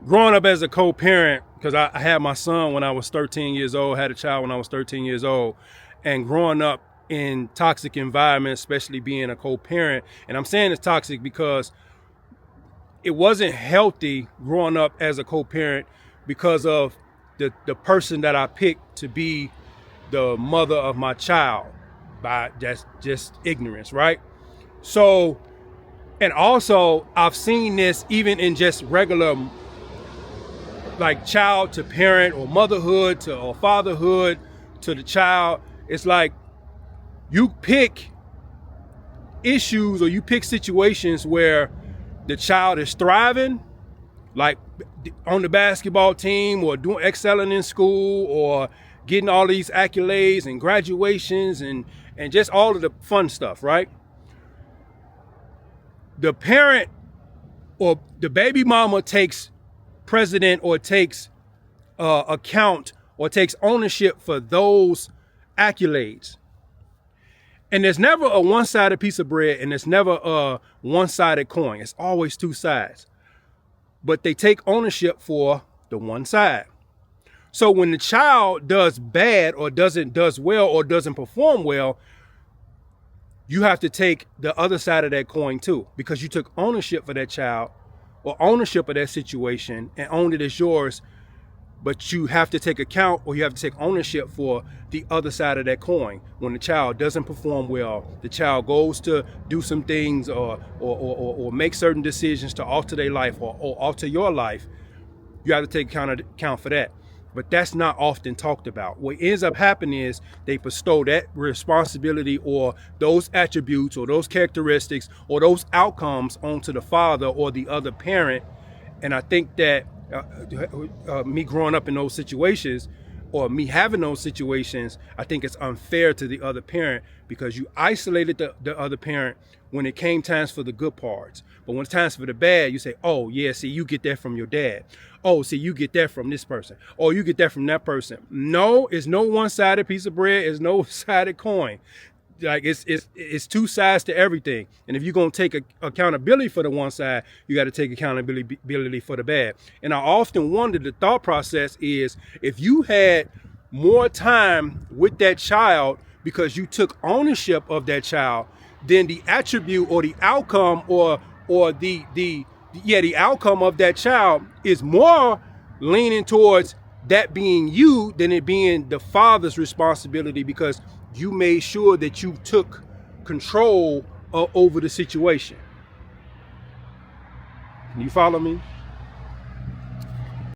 growing up as a co-parent, because I had my son when I was 13 years old, had a child when I was 13 years old, and growing up in toxic environments, especially being a co-parent. And I'm saying it's toxic because it wasn't healthy growing up as a co-parent because of the person that I picked to be the mother of my child by just ignorance, right? So, and also I've seen this even in just regular like child to parent or motherhood to or fatherhood to the child. It's like you pick issues or you pick situations where the child is thriving, like on the basketball team or doing excelling in school or getting all these accolades and graduations and just all of the fun stuff, right? The parent or the baby mama takes precedent or takes account or takes ownership for those accolades. And there's never a one-sided piece of bread and there's never a one-sided coin. It's always two sides. But they take ownership for the one side. So when the child does bad or does well or doesn't perform well, you have to take the other side of that coin too, because you took ownership for that child or ownership of that situation and owned it as yours. But you have to take account or you have to take ownership for the other side of that coin. When the child doesn't perform well, the child goes to do some things or make certain decisions to alter their life or alter your life, you have to take account for that. But that's not often talked about. What ends up happening is they bestow that responsibility or those attributes or those characteristics or those outcomes onto the father or the other parent. And I think that me growing up in those situations or me having those situations, I think it's unfair to the other parent because you isolated the other parent when it came times for the good parts. But when it's times for the bad, you say, oh yeah, see, you get that from your dad. Oh, see, you get that from this person. Oh, you get that from that person. No, it's no one-sided piece of bread. It's no sided coin. Like it's two sides to everything. And if you're going to take accountability for the one side, you got to take accountability for the bad. And I often wonder, the thought process is, if you had more time with that child because you took ownership of that child, then the attribute or the outcome or the outcome of that child is more leaning towards that being you than it being the father's responsibility, because you made sure that you took control over the situation. Can you follow me?